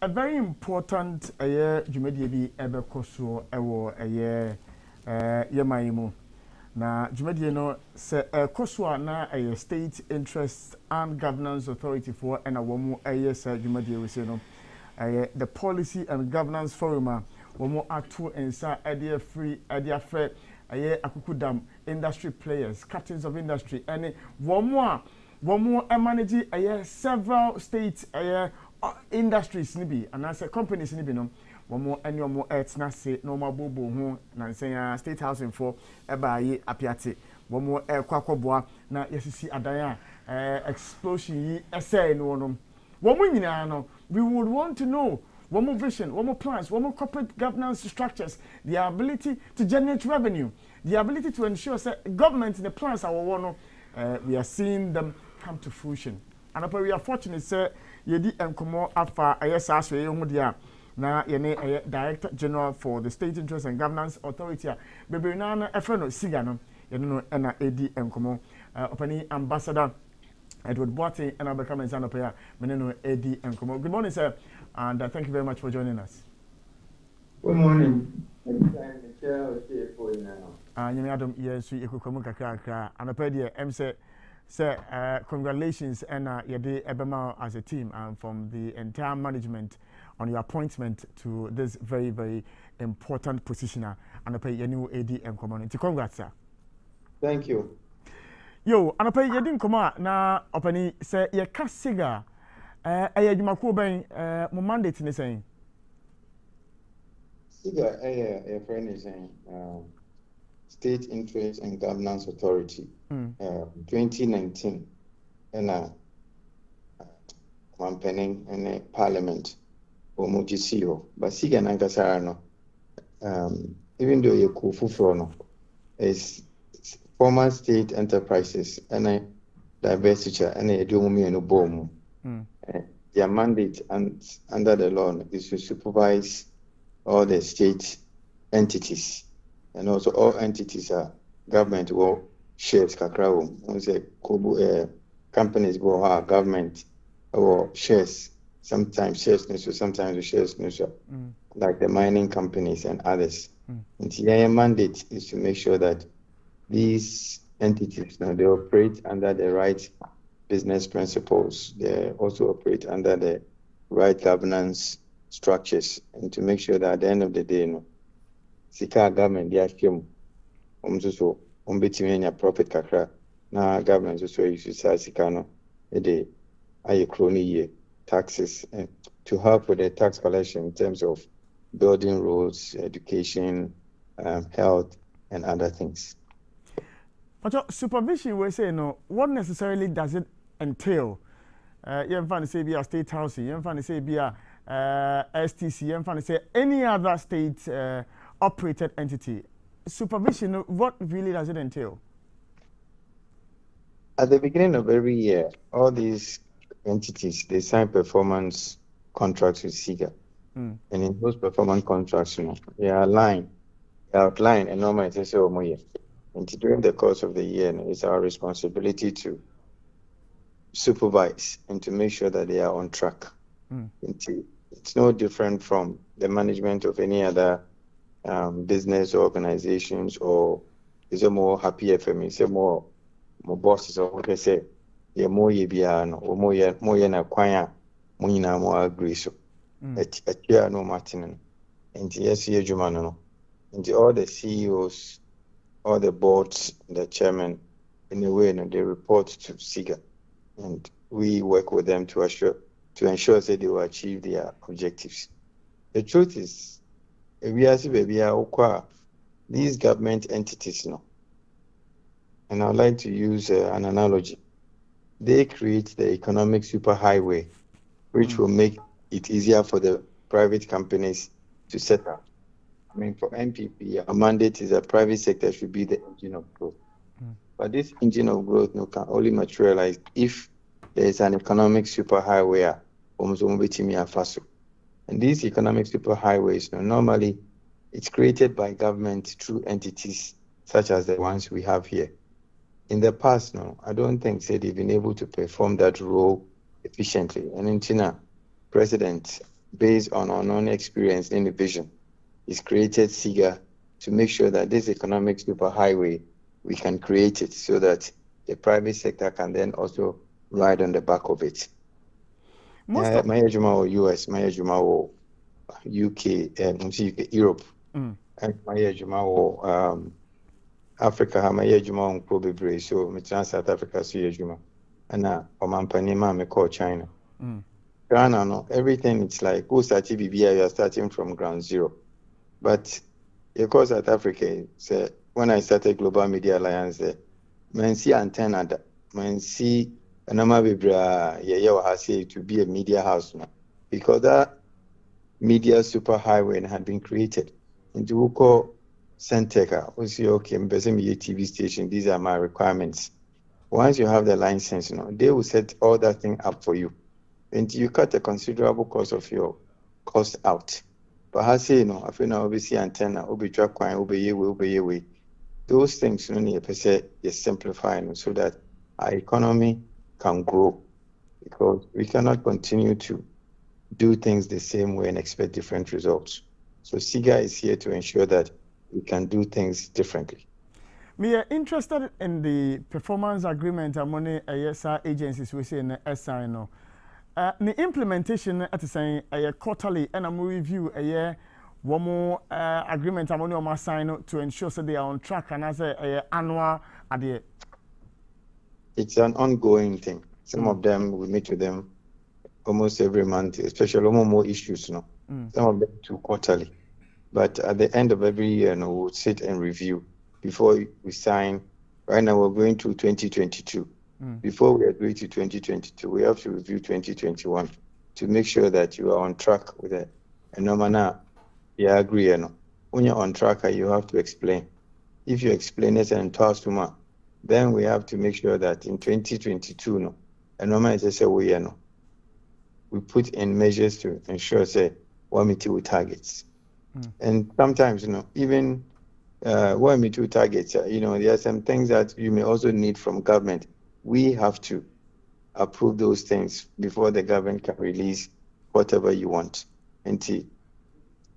a very important Jumedi bi ebe koso ewo yemaimu. Na Jumedi no se koso na state interest and governance authority for ena womu se Jumedi we say no the policy and governance forum womu atu ensa ade free ade fair akukudam industry players captains of industry any womu manage several state industries nibi and as companies nibi no womo any omo etna say no mabobo ho na say state housing for eba yi apiate womo kwakoboa na yesisi adan explosion yi essay no no womo nyina no we would want to know womo vision womo plans womo corporate governance structures the ability to generate revenue the ability to ensure that government in the plans our one we are seeing them come to fruition and we are fortunate say yedi enkomo afa ayesa so ye hu dia na yene director general for the state interest and governance authority bebe na na efre no SIGA no yene no na edi enkomo opani ambassador Edward Boateng and Abeka Menzano Paya meneno edi enkomo. Good morning sir and thank you very much for joining us. Good morning. Nyame adom yesu ekokomu kakra anapa de em say congratulations and yede ebema as a team and from the entire management on your appointment to this very, very important position. And I pay your new AD and community. Congrats, sir. Thank you. Yo, and I pay your dinner na opani say your SIGA. You mako ben my mandate in the saying. SIGA, a friend is saying State Interest and Governance Authority. 2019, and campaigning in Parliament. Omujisiyo, but SIGA Nagasarano, even though you Kufufrono is former state enterprises and a divestiture and a domumi and a boom. Their mandate and under the law is to supervise all the state entities, and also all entities are government or shares kakrawo. We say companies go government or shares. Sometimes shares sometimes shares like the mining companies and others. And the mandate is to make sure that these entities they operate under the right business principles. They also operate under the right governance structures, and to make sure that at the end of the day, SIGA government they assume so profit kakra na government also use SIGA no the aye crony taxes to help with the tax collection in terms of building roads, education, health, and other things. But supervision, we say no. What necessarily does it entail? You can say be a state housing, you can say be a STC, you can say any other state operated entity. Supervision, what really does it entail? At the beginning of every year, all these entities they sign performance contracts with SIGA, and in those performance contracts, they outline and normally they say and during the course of the year, it's our responsibility to supervise and to make sure that they are on track. It's no different from the management of any other business organizations, or is a more happy FM, it's a more bosses or what they say. Yeah, more yebiano or more na kwaya munina more agree so at no Martin and yes ye jumano and all the CEOs, all the boards, the chairman in a way they report to SIGA, and we work with them to ensure that they will achieve their objectives. The truth is we are these government entities and I'd like to use an analogy. They create the economic superhighway, which will make it easier for the private companies to set up. I mean, for NPP, our mandate is that private sector should be the engine of growth. But this engine of growth can only materialize if there is an economic superhighway. And these economic superhighways, normally, it's created by government through entities such as the ones we have here. In the past, I don't think they've been able to perform that role efficiently. And in China, President based on our own experience in the vision, is created SIGA to make sure that this economic superhighway, we can create it so that the private sector can then also ride on the back of it. My US, my UK, Europe, and my Africa, my ejuma probably so me South Africa so ejuma, and omanpanima me call China. Ghana, no, everything it's like who started BBI, you are starting from ground zero. But of course, South Africa, so when I started Global Media Alliance, man see antenna, man see a number of to be a media house now, because that media superhighway had been created. Into Uko Centeca, we say, okay, I'm TV station, these are my requirements. Once you have the license, they will set all that thing up for you. And you cut a considerable cost of your cost out. But I say, I feel now obviously antenna, track way. Those things is simplifying so that our economy can grow. Because we cannot continue to do things the same way and expect different results. So SIGA is here to ensure that we can do things differently. We are interested in the performance agreement among the agencies we say in the SI. The implementation at the same quarterly and a review a year one more agreement among them sign to ensure that they are on track and as a annual at the. It's an ongoing thing. Some of them we meet with them almost every month, especially more issues. Some of them too quarterly. But at the end of every year, we'll sit and review before we sign. Right now we're going to 2022. Before we agree to 2022, we have to review 2021 to make sure that you are on track with it. And no matter you agree or not. When you're on track, you have to explain. If you explain it and talk to me, then we have to make sure that in 2022, and no matter say we put in measures to ensure what we do with targets. And sometimes, even what we do targets, there are some things that you may also need from government. We have to approve those things before the government can release whatever you want. And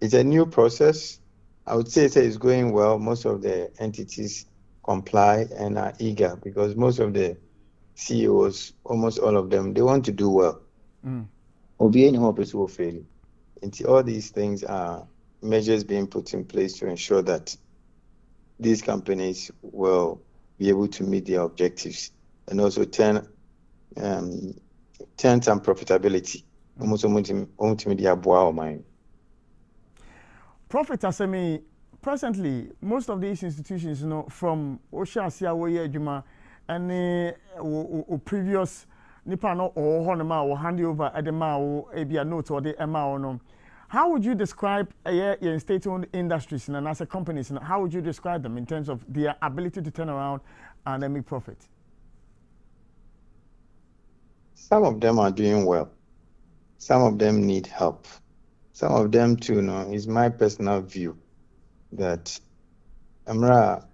it's a new process. I would say it's going well. Most of the entities comply and are eager because most of the CEOs, almost all of them, they want to do well. Or be any hope will fail. And all these things are measures being put in place to ensure that these companies will be able to meet their objectives and also turn some profitability. Profit asemi presently most of these institutions from Oshasia Woye Juma and previous nipa no or honema or hand over at the mao a note or the no. How would you describe your state-owned industries and as a companies? And how would you describe them in terms of their ability to turn around and make profit? Some of them are doing well. Some of them need help. Some of them too, is my personal view that Amra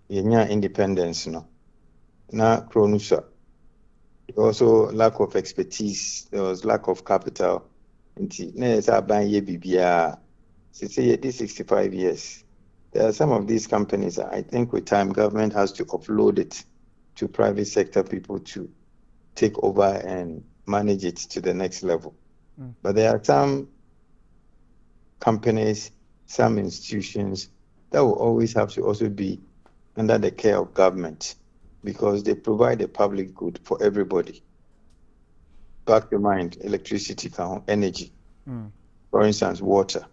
yenya independence na kronusa. Also lack of expertise, there was lack of capital. This 65 years. There are some of these companies, I think with time, government has to upload it to private sector people to take over and manage it to the next level. But there are some companies, some institutions that will always have to also be under the care of government because they provide a public good for everybody. Back to mind, electricity, energy, for instance, water,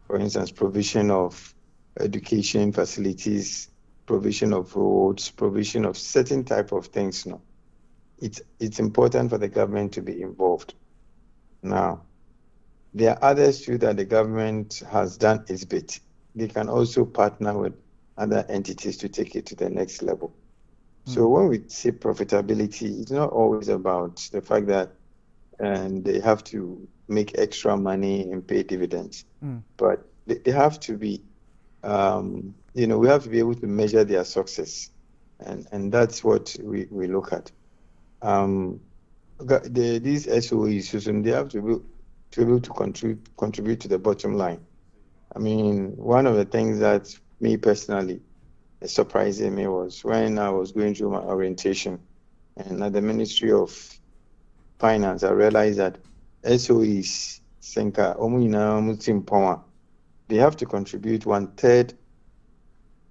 for instance, provision of education facilities, provision of roads, provision of certain type of things. It's important for the government to be involved. Now, there are others too that the government has done its bit. They can also partner with other entities to take it to the next level. So when we say profitability, it's not always about the fact that they have to make extra money and pay dividends, but they have to be, we have to be able to measure their success, and that's what we look at. These SOEs, they have to to be able to contribute to the bottom line. I mean, one of the things that me personally is surprising me was when I was going through my orientation and at the Ministry of Finance, I realized that SOEs, they have to contribute 1/3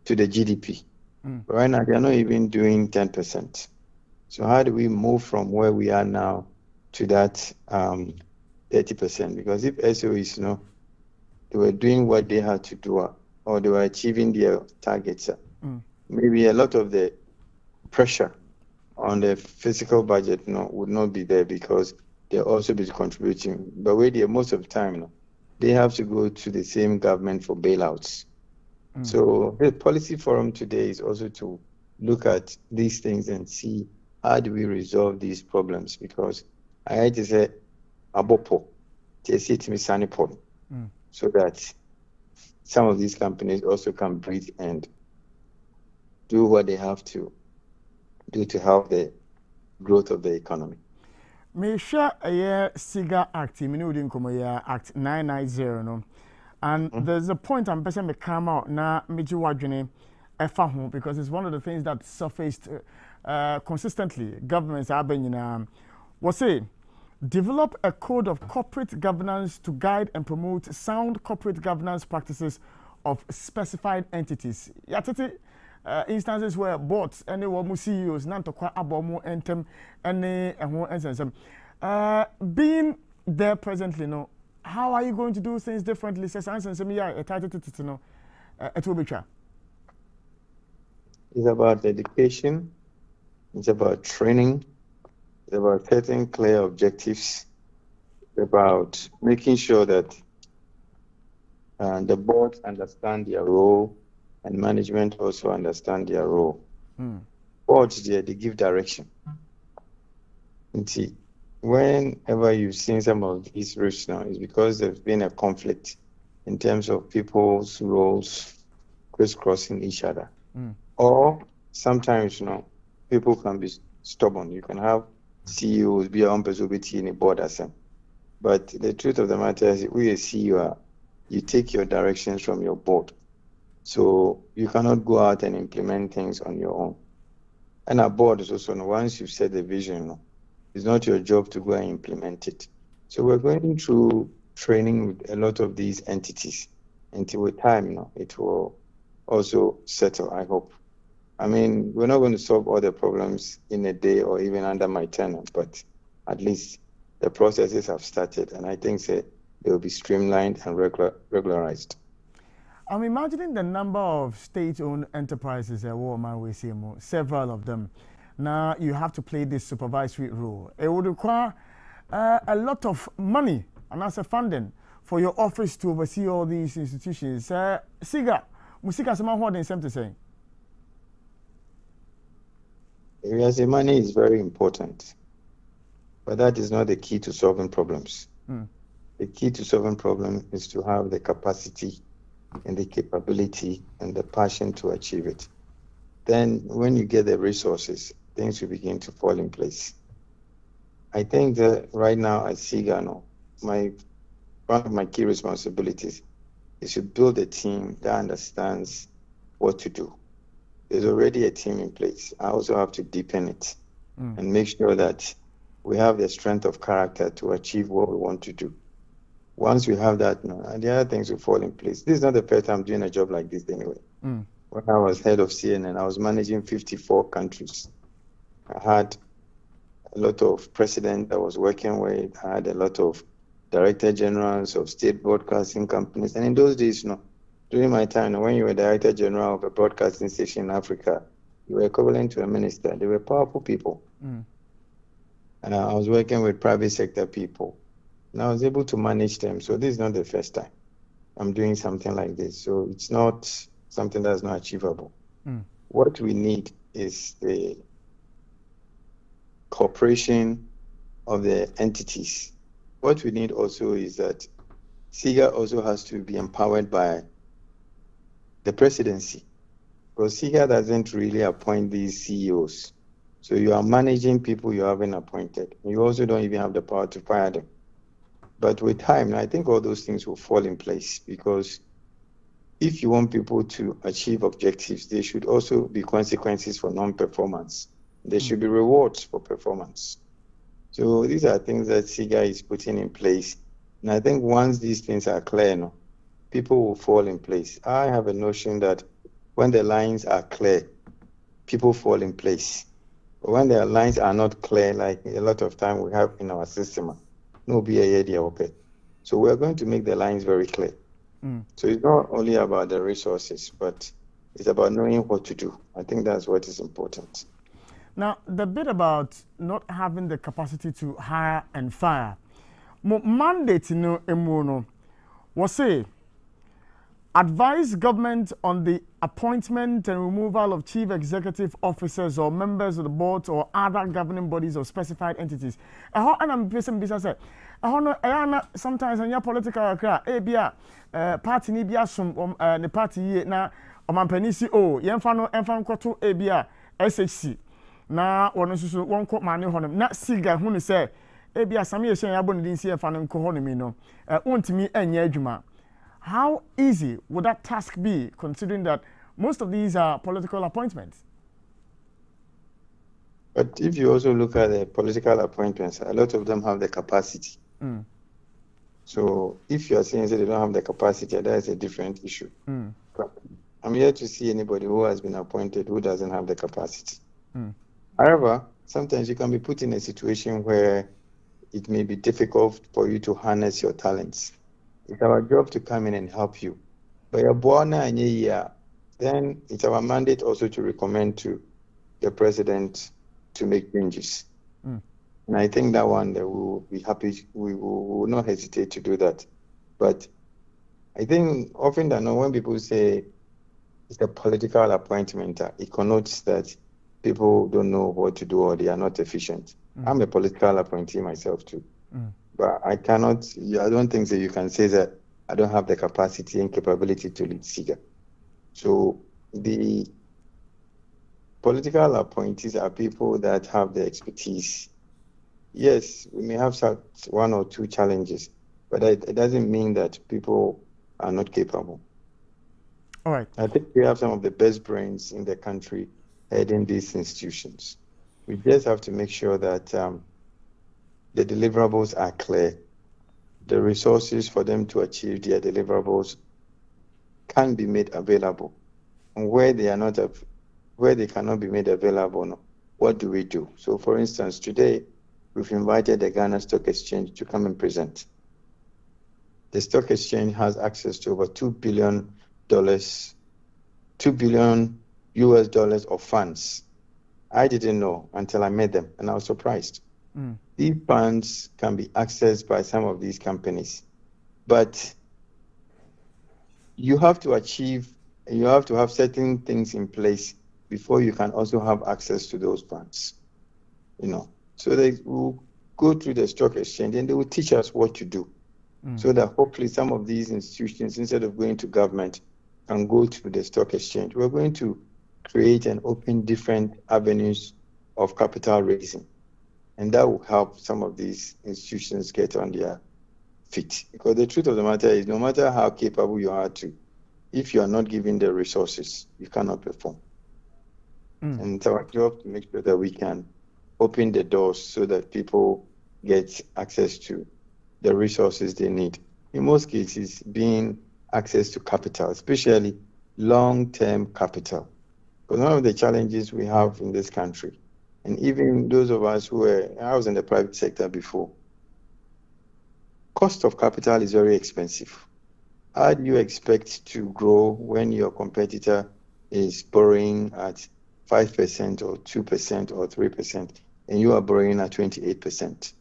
to the GDP. But right now, they're not even doing 10%. So how do we move from where we are now to that 30%? Because if SOEs, they were doing what they had to do, or they were achieving their targets, maybe a lot of the pressure on the physical budget would not be there because they'll also be contributing. But most of the time, they have to go to the same government for bailouts. So the policy forum today is also to look at these things and see how do we resolve these problems, because I had to say abopo so that some of these companies also can breathe and do what they have to do to help the growth of the economy. Me share a SIGA Act, Act 990 no. And there's a point I'm person me come out na meji wadwene efa ho, because it's one of the things that surfaced consistently. Governments are being was say develop a code of corporate governance to guide and promote sound corporate governance practices of specified entities. Yatete instances where boards any one CEOs nan to kwa abomu entem any being there presently no. How are you going to do things differently? Says answer it will be true. It's about education, it's about training, it's about setting clear objectives, it's about making sure that the board understand their role and management also understand their role. Boards they give direction. And see, whenever you've seen some of these risks now, it's because there's been a conflict in terms of people's roles crisscrossing each other. Or sometimes, people can be stubborn. You can have CEOs be on in a board as them. But the truth of the matter is, we as CEO, you take your directions from your board. So you cannot go out and implement things on your own. And our board is also, once you've set the vision, it's not your job to go and implement it. So we're going through training with a lot of these entities. Until with time, it will also settle, I hope. I mean, we're not going to solve all the problems in a day or even under my tenure, but at least the processes have started, and I think they will be streamlined and regularized. I'm imagining the number of state-owned enterprises several of them. Now you have to play this supervisory role. It would require a lot of money and also funding for your office to oversee all these institutions. SIGA, Musika Sama Horden same to say. Yes, the money is very important, but that is not the key to solving problems. The key to solving problems is to have the capacity and the capability and the passion to achieve it. Then when you get the resources, things will begin to fall in place. I think that right now at SIGA, one of my key responsibilities is to build a team that understands what to do. There's already a team in place. I also have to deepen it and make sure that we have the strength of character to achieve what we want to do. Once we have that, the other things will fall in place. This is not the first time I'm doing a job like this anyway. When I was head of CNN, I was managing 54 countries. I had a lot of presidents I was working with. I had a lot of director generals of state broadcasting companies. And in those days, during my time, when you were director general of a broadcasting station in Africa, you were equivalent to a minister. They were powerful people. And I was working with private sector people. And I was able to manage them. So this is not the first time I'm doing something like this. So it's not something that's not achievable. What we need is the cooperation of the entities. What we need also is that SIGA also has to be empowered by the presidency, because SIGA doesn't really appoint these CEOs. So you are managing people you haven't appointed. You also don't even have the power to fire them. But with time, I think all those things will fall in place, because if you want people to achieve objectives, there should also be consequences for non-performance. There should be rewards for performance. So these are things that SIGA is putting in place. And I think once these things are clear, people will fall in place. I have a notion that when the lines are clear, people fall in place. But when the lines are not clear, like a lot of time we have in our system, no be a idea okay. So we're going to make the lines very clear. So it's not only about the resources, but it's about knowing what to do. I think that's what is important. Now, the bit about not having the capacity to hire and fire, mandate was say advise government on the appointment and removal of chief executive officers or members of the board or other governing bodies or specified entities. And I'm person business say sometimes in your political party ni bia som the party na omanpanisi o yemfa nkoto bia SHC na wono susu wonko mane honom na SIGA hu ne say bia same ye hyen ya bonu din si yemfa nko honom no ontimi anya adwuma. How easy would that task be, considering that most of these are political appointments? But if you also look at the political appointments, a lot of them have the capacity. So if you are saying that they don't have the capacity, that is a different issue. I'm yet to see anybody who has been appointed who doesn't have the capacity. However, sometimes you can be put in a situation where it may be difficult for you to harness your talents. It's our job to come in and help you. But then it's our mandate also to recommend to the president to make changes. And I think that one, we will be happy, we will not hesitate to do that. But I think often when people say it's a political appointment, it connotes that people don't know what to do or they are not efficient. I'm a political appointee myself too. But I don't think that you can say that I don't have the capacity and capability to lead SIGA. So the political appointees are people that have the expertise. Yes, we may have one or two challenges, but it doesn't mean that people are not capable. All right. I think we have some of the best brains in the country heading these institutions. We just have to make sure that the deliverables are clear. The resources for them to achieve their deliverables can be made available. And where they cannot be made available, what do we do? So for instance, today, we've invited the Ghana Stock Exchange to come and present. The stock exchange has access to over $2 billion US of funds. I didn't know until I met them, and I was surprised. These funds can be accessed by some of these companies, but you have to have certain things in place before you can also have access to those funds. So they will go through the stock exchange and they will teach us what to do, so that hopefully some of these institutions, instead of going to government, can go to the stock exchange. We're going to create and open different avenues of capital raising. And that will help some of these institutions get on their feet. Because the truth of the matter is, no matter how capable you are if you are not given the resources, you cannot perform. And it's our job to make sure that we can open the doors so that people get access to the resources they need. In most cases, being access to capital, especially long-term capital. Because one of the challenges we have in this country, and even those of us I was in the private sector before, cost of capital is very expensive. How do you expect to grow when your competitor is borrowing at 5% or 2% or 3%, and you are borrowing at 28%?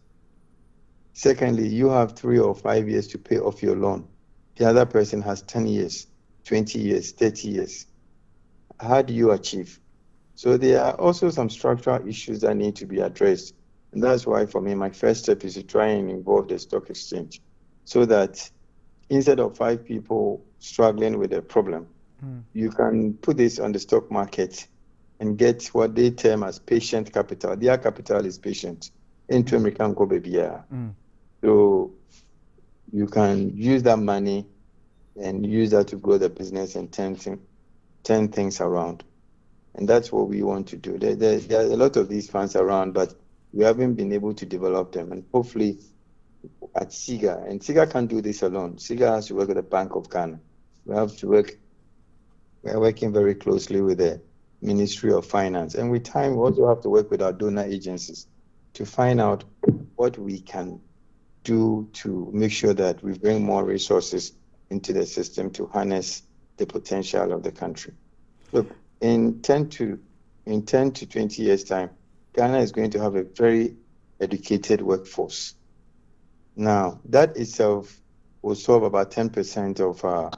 Secondly, you have 3 or 5 years to pay off your loan. The other person has 10 years, 20 years, 30 years. How do you achieve? So there are also some structural issues that need to be addressed. And that's why for me, my first step is to try and involve the stock exchange, so that instead of 5 people struggling with a problem, you can put this on the stock market and get what they term as patient capital. Their capital is patient. Into American go baby. So you can use that money and use that to grow the business and turn things around. And that's what we want to do. There are a lot of these funds around, but we haven't been able to develop them. And hopefully at SIGA, and SIGA can't do this alone. SIGA has to work with the Bank of Ghana. We are working very closely with the Ministry of Finance. And with time, we also have to work with our donor agencies to find out what we can do to make sure that we bring more resources into the system to harness the potential of the country. Look, in 10 to 20 years' time, Ghana is going to have a very educated workforce. Now, that itself will solve about 10% of our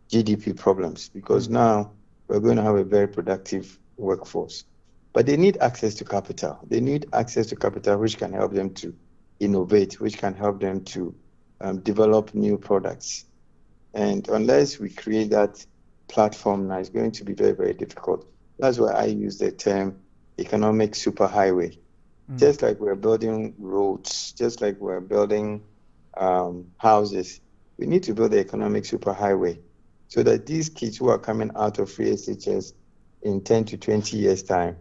GDP problems, because now we're going to have a very productive workforce. But they need access to capital. They need access to capital which can help them to innovate, which can help them to develop new products. And unless we create that platform now, it's going to be very, very difficult. That's why I use the term economic superhighway. Just like we're building roads, just like we're building houses, we need to build the economic superhighway so that these kids who are coming out of free SHS in 10 to 20 years' time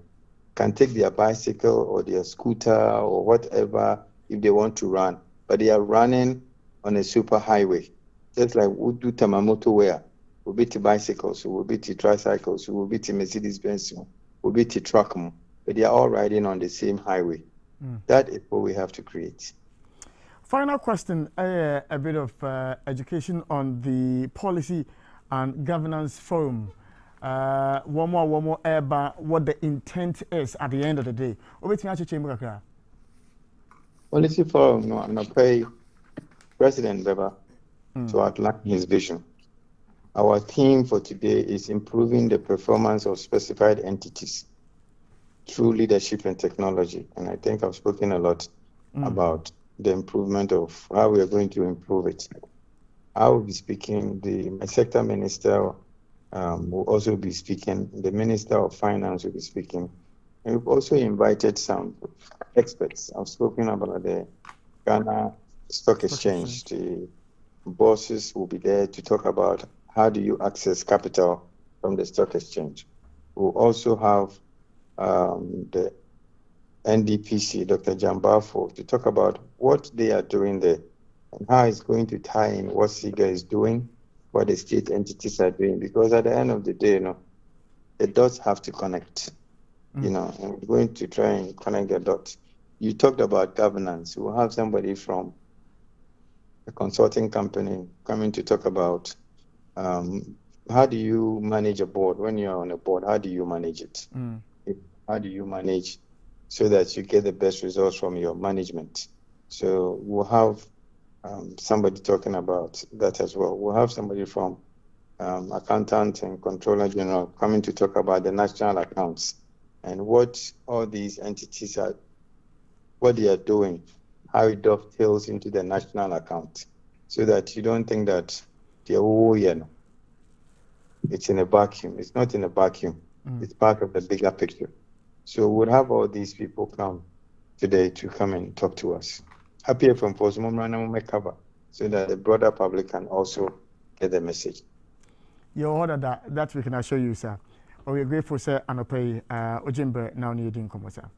can take their bicycle or their scooter or whatever if they want to run, but they are running on a superhighway. Just like we do Tamamoto where we'll be to bicycles, we'll be to tricycles, we'll be to Mercedes-Benz, we'll be to truck, but they are all riding on the same highway. That is what we have to create. Final question, a bit of education on the policy and governance forum. One more, what the intent is at the end of the day. Policy forum, no, I'm not pay President Beba to outline his vision. Our theme for today is improving the performance of specified entities through leadership and technology. And I think I've spoken a lot about the improvement of how we are going to improve it. I will be speaking, my sector minister will also be speaking, the Minister of Finance will be speaking. And we've also invited some experts. I've spoken about the Ghana Stock Exchange. The bosses will be there to talk about how do you access capital from the stock exchange. We'll also have the NDPC, Dr. Jambafo, to talk about what they are doing there and how it's going to tie in what SIGA is doing, what the state entities are doing. Because at the end of the day, the dots have to connect, and we're going to try and connect the dots. You talked about governance. We'll have somebody from a consulting company coming to talk about how do you manage a board? When you're on a board, how do you manage it? How do you manage so that you get the best results from your management? So we'll have somebody talking about that as well. We'll have somebody from Accountant and Controller General coming to talk about the national accounts and what all these entities are, what they are doing, how it dovetails into the national account, so that you don't think that it's in a vacuum. It's not in a vacuum. It's part of the bigger picture. So we'll have all these people come today to come and talk to us. Happy from Postmom cover so that the broader public can also get the message. Your order that we can assure you, sir. We are grateful, sir, and pay Ojimbe now needing come, sir.